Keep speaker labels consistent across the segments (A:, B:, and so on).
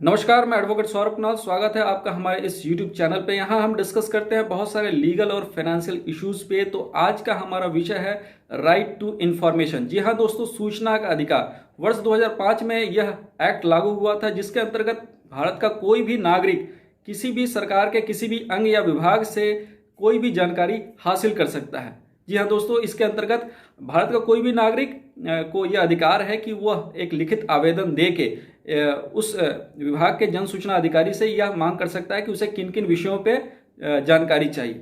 A: नमस्कार, मैं एडवोकेट सौरभ कुणाल। स्वागत है आपका हमारे इस YouTube चैनल पे। यहाँ हम डिस्कस करते हैं बहुत सारे लीगल और फाइनेंशियल इश्यूज पे। तो आज का हमारा विषय है राइट टू इंफॉर्मेशन। जी हाँ दोस्तों, सूचना का अधिकार। वर्ष 2005 में यह एक्ट लागू हुआ था, जिसके अंतर्गत भारत का कोई भी नागरिक किसी भी सरकार के किसी भी अंग या विभाग से कोई भी जानकारी हासिल कर सकता है। जी हाँ दोस्तों, इसके अंतर्गत भारत का कोई भी नागरिक को यह अधिकार है कि वह एक लिखित आवेदन दे के उस विभाग के जन सूचना अधिकारी से यह मांग कर सकता है कि उसे किन किन विषयों पे जानकारी चाहिए।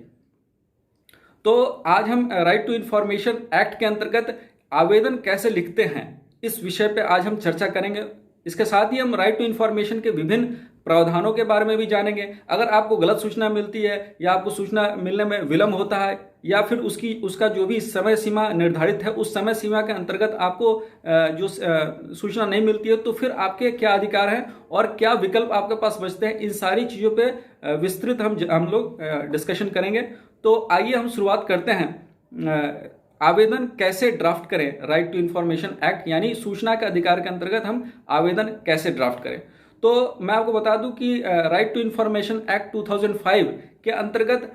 A: तो आज हम राइट टू इंफॉर्मेशन एक्ट के अंतर्गत आवेदन कैसे लिखते हैं, इस विषय पे आज हम चर्चा करेंगे। इसके साथ ही हम राइट टू इंफॉर्मेशन के विभिन्न प्रावधानों के बारे में भी जानेंगे। अगर आपको गलत सूचना मिलती है या आपको सूचना मिलने में विलंब होता है या फिर उसका जो भी समय सीमा निर्धारित है, उस समय सीमा के अंतर्गत आपको जो सूचना नहीं मिलती है, तो फिर आपके क्या अधिकार हैं और क्या विकल्प आपके पास बचते हैं, इन सारी चीज़ों पे विस्तृत हम लोग डिस्कशन करेंगे। तो आइए हम शुरुआत करते हैं। आवेदन कैसे ड्राफ्ट करें, राइट टू इंफॉर्मेशन एक्ट यानी सूचना के अधिकार के अंतर्गत हम आवेदन कैसे ड्राफ्ट करें। तो मैं आपको बता दूं कि राइट टू इंफॉर्मेशन एक्ट 2005 के अंतर्गत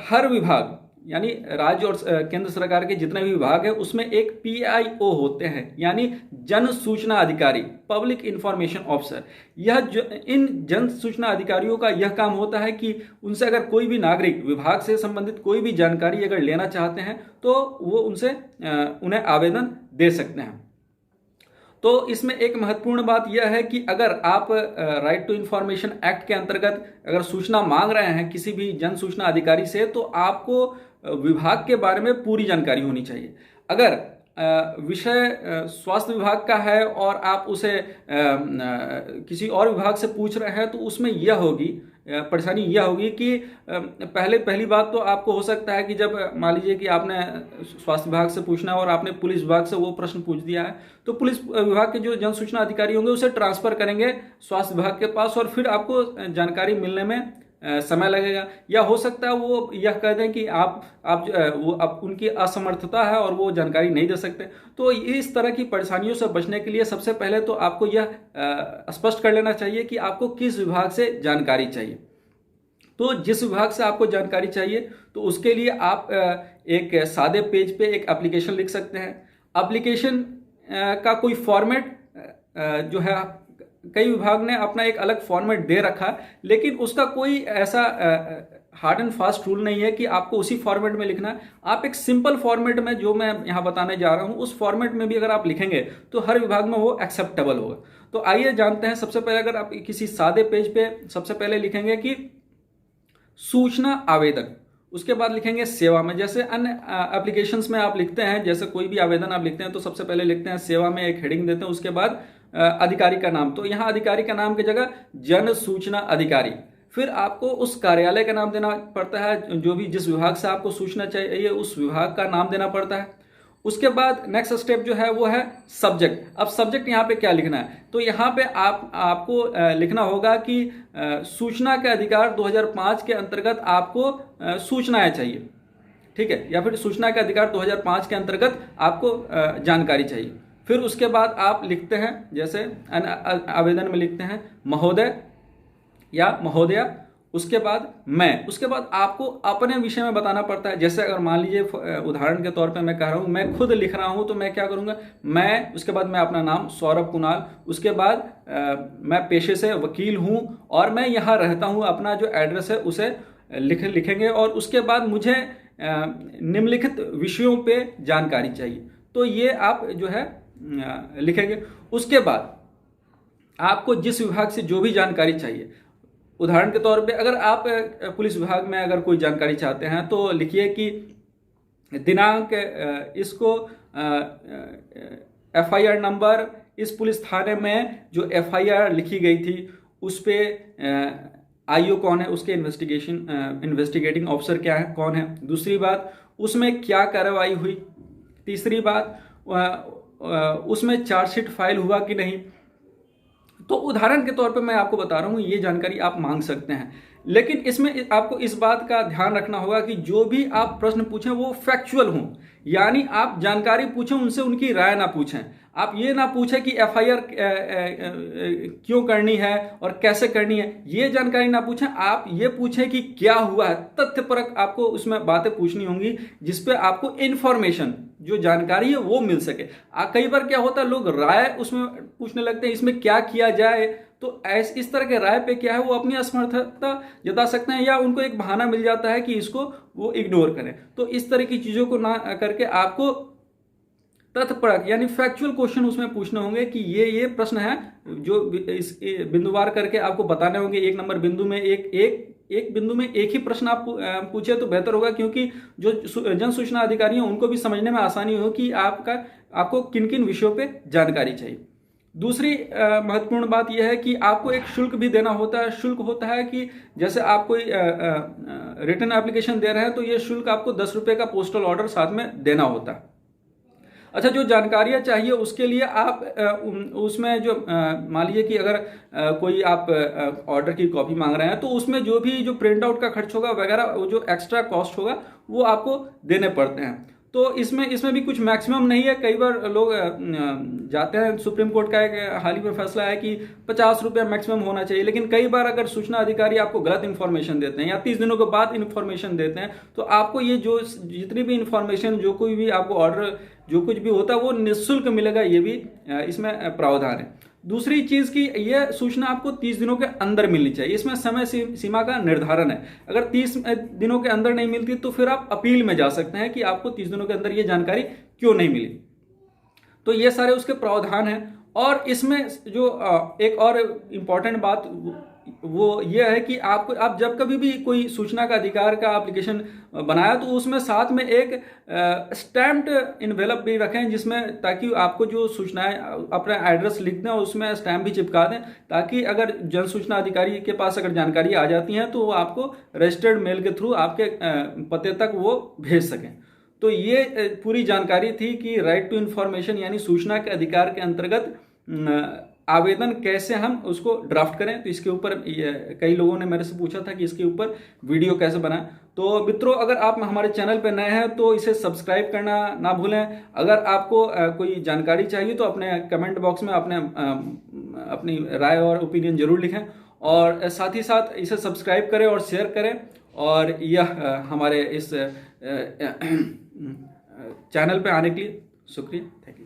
A: हर विभाग यानी राज्य और केंद्र सरकार के जितने भी विभाग हैं उसमें एक PIO होते हैं, यानी जन सूचना अधिकारी, पब्लिक इंफॉर्मेशन ऑफिसर। इन जन सूचना अधिकारियों का यह काम होता है कि उनसे अगर कोई भी नागरिक विभाग से संबंधित कोई भी जानकारी अगर लेना चाहते हैं तो वो उन्हें आवेदन दे सकते हैं। तो इसमें एक महत्वपूर्ण बात यह है कि अगर आप राइट टू इंफॉर्मेशन एक्ट के अंतर्गत अगर सूचना मांग रहे हैं किसी भी जन सूचना अधिकारी से, तो आपको विभाग के बारे में पूरी जानकारी होनी चाहिए। अगर विषय स्वास्थ्य विभाग का है और आप उसे किसी और विभाग से पूछ रहे हैं, तो उसमें यह होगी परेशानी यह होगी कि पहली बात तो आपको हो सकता है कि जब मान लीजिए कि आपने स्वास्थ्य विभाग से पूछना है और आपने पुलिस विभाग से वो प्रश्न पूछ दिया है, तो पुलिस विभाग के जो जन सूचना अधिकारी होंगे उसे ट्रांसफर करेंगे स्वास्थ्य विभाग के पास और फिर आपको जानकारी मिलने में समय लगेगा। या हो सकता है वो यह कह दें कि आप उनकी असमर्थता है और वो जानकारी नहीं दे सकते। तो इस तरह की परेशानियों से बचने के लिए सबसे पहले तो आपको यह स्पष्ट कर लेना चाहिए कि आपको किस विभाग से जानकारी चाहिए। तो जिस विभाग से आपको जानकारी चाहिए तो उसके लिए आप एक सादे पेज पे एक एप्लीकेशन लिख सकते हैं। एप्लीकेशन का कोई फॉर्मेट जो है, कई विभाग ने अपना एक अलग फॉर्मेट दे रखा है, लेकिन उसका कोई ऐसा हार्ड एंड फास्ट रूल नहीं है कि आपको उसी फॉर्मेट में लिखना है। आप एक सिंपल फॉर्मेट में, जो मैं यहाँ बताने जा रहा हूँ, उस फॉर्मेट में भी अगर आप लिखेंगे तो हर विभाग में वो एक्सेप्टेबल होगा। तो आइए जानते हैं। सबसे पहले अगर आप किसी सादे पेज पे सबसे पहले लिखेंगे कि सूचना आवेदन, उसके बाद लिखेंगे सेवा में। जैसे अन्य एप्लीकेशंस में आप लिखते हैं, जैसे कोई भी आवेदन आप लिखते हैं तो सबसे पहले लिखते हैं सेवा में, एक हेडिंग देते हैं, उसके बाद अधिकारी का नाम। तो यहाँ अधिकारी का नाम की जगह जन सूचना अधिकारी। फिर आपको उस कार्यालय का नाम देना पड़ता है, जो भी जिस विभाग से आपको सूचना चाहिए उस विभाग का नाम देना पड़ता है। उसके बाद नेक्स्ट स्टेप जो है वो है सब्जेक्ट। अब सब्जेक्ट यहाँ पे क्या लिखना है, तो यहाँ पे आपको लिखना होगा कि सूचना के अधिकार 2005 के अंतर्गत आपको सूचनाएं चाहिए, ठीक है, या फिर सूचना के अधिकार 2005 के अंतर्गत आपको जानकारी चाहिए। फिर उसके बाद आप लिखते हैं, जैसे आवेदन में लिखते हैं महोदय या महोदया, उसके बाद मैं, उसके बाद आपको अपने विषय में बताना पड़ता है। जैसे अगर मान लीजिए उदाहरण के तौर पे मैं कह रहा हूँ, मैं खुद लिख रहा हूँ, तो मैं क्या करूँगा, मैं, उसके बाद मैं अपना नाम सौरभ कुणाल, उसके बाद मैं पेशे से वकील हूँ और मैं यहाँ रहता हूँ, अपना जो एड्रेस है उसे लिखेंगे। और उसके बाद मुझे निम्नलिखित विषयों पे जानकारी चाहिए, तो ये आप जो है लिखेंगे। उसके बाद आपको जिस विभाग से जो भी जानकारी चाहिए, उदाहरण के तौर पे अगर आप पुलिस विभाग में अगर कोई जानकारी चाहते हैं तो लिखिए कि दिनांक, इसको FIR नंबर, इस पुलिस थाने में जो FIR लिखी गई थी उस पर IO कौन है, उसके इन्वेस्टिगेटिंग ऑफिसर क्या है, कौन है। दूसरी बात, उसमें क्या कार्रवाई हुई। तीसरी बात, उसमें चार्जशीट फाइल हुआ कि नहीं। तो उदाहरण के तौर पे मैं आपको बता रहा हूँ, ये जानकारी आप मांग सकते हैं। लेकिन इसमें आपको इस बात का ध्यान रखना होगा कि जो भी आप प्रश्न पूछें वो फैक्चुअल हों, यानी आप जानकारी पूछें, उनसे उनकी राय ना पूछें। आप ये ना पूछें कि एफआईआर क्यों करनी है और कैसे करनी है, ये जानकारी ना पूछें। आप ये पूछें कि क्या हुआ है, तथ्यपरक आपको उसमें बातें पूछनी होंगी जिसपे आपको इंफॉर्मेशन, जो जानकारी है वो मिल सके। कई बार क्या होता है, लोग राय उसमें पूछने लगते हैं, इसमें क्या किया जाए। तो इस तरह के राय पे क्या है, वो अपनी असमर्थता जता सकते हैं या उनको एक बहाना मिल जाता है कि इसको वो इग्नोर करें। तो इस तरह की चीजों को ना करके आपको तथ्यपरक यानी फैक्चुअल क्वेश्चन उसमें पूछने होंगे कि ये प्रश्न है, जो इस बिंदुवार करके आपको बताने होंगे। एक नंबर बिंदु में एक बिंदु में एक ही प्रश्न आप पूछे तो बेहतर होगा, क्योंकि जो जन सूचना अधिकारी हैं उनको भी समझने में आसानी हो कि आपको किन किन विषयों पे जानकारी चाहिए। दूसरी महत्वपूर्ण बात यह है कि आपको एक शुल्क भी देना होता है। शुल्क होता है कि जैसे आप कोई रिटर्न एप्लीकेशन दे रहे हैं तो ये शुल्क आपको 10 रुपये का पोस्टल ऑर्डर साथ में देना होता है। अच्छा, जो जानकारियाँ चाहिए उसके लिए आप उसमें जो मान लीजिए कि अगर कोई आप ऑर्डर की कॉपी मांग रहे हैं तो उसमें जो भी जो प्रिंट आउट का खर्च होगा वगैरह, वो जो एक्स्ट्रा कॉस्ट होगा वो आपको देने पड़ते हैं। तो इसमें भी कुछ मैक्सिमम नहीं है। कई बार लोग जाते हैं, सुप्रीम कोर्ट का एक हाल ही में फैसला है कि 50 रुपया मैक्सिमम होना चाहिए, लेकिन कई बार अगर सूचना अधिकारी आपको गलत इन्फॉर्मेशन देते हैं या 30 दिनों के बाद इन्फॉर्मेशन देते हैं तो आपको ये जो जितनी भी इन्फॉर्मेशन, जो कोई भी आपको ऑर्डर जो कुछ भी होता है वो निःशुल्क मिलेगा, ये भी इसमें प्रावधान है। दूसरी चीज की यह सूचना आपको 30 दिनों के अंदर मिलनी चाहिए। इसमें समय सीमा का निर्धारण है। अगर 30 दिनों के अंदर नहीं मिलती तो फिर आप अपील में जा सकते हैं कि आपको 30 दिनों के अंदर ये जानकारी क्यों नहीं मिली। तो ये सारे उसके प्रावधान हैं। और इसमें जो एक और इम्पॉर्टेंट बात वो ये है कि आप जब कभी भी कोई सूचना का अधिकार का एप्लीकेशन बनाया तो उसमें साथ में एक स्टैम्प्ड इन्वेलप भी रखें, जिसमें ताकि आपको जो सूचनाएं अपना एड्रेस लिख दें और उसमें स्टैम्प भी चिपका दें, ताकि अगर जन सूचना अधिकारी के पास अगर जानकारी आ जाती है तो वो आपको रजिस्टर्ड मेल के थ्रू आपके पते तक वो भेज सकें। तो ये पूरी जानकारी थी कि राइट टू इन्फॉर्मेशन यानी सूचना के अधिकार के अंतर्गत आवेदन कैसे हम उसको ड्राफ्ट करें। तो इसके ऊपर कई लोगों ने मेरे से पूछा था कि इसके ऊपर वीडियो कैसे बनाएं। तो मित्रों, अगर आप हमारे चैनल पर नए हैं तो इसे सब्सक्राइब करना ना भूलें। अगर आपको कोई जानकारी चाहिए तो अपने कमेंट बॉक्स में अपनी राय और ओपिनियन जरूर लिखें, और साथ ही साथ इसे सब्सक्राइब करें और शेयर करें। और यह हमारे इस चैनल पे आने के लिए शुक्रिया। Thank you.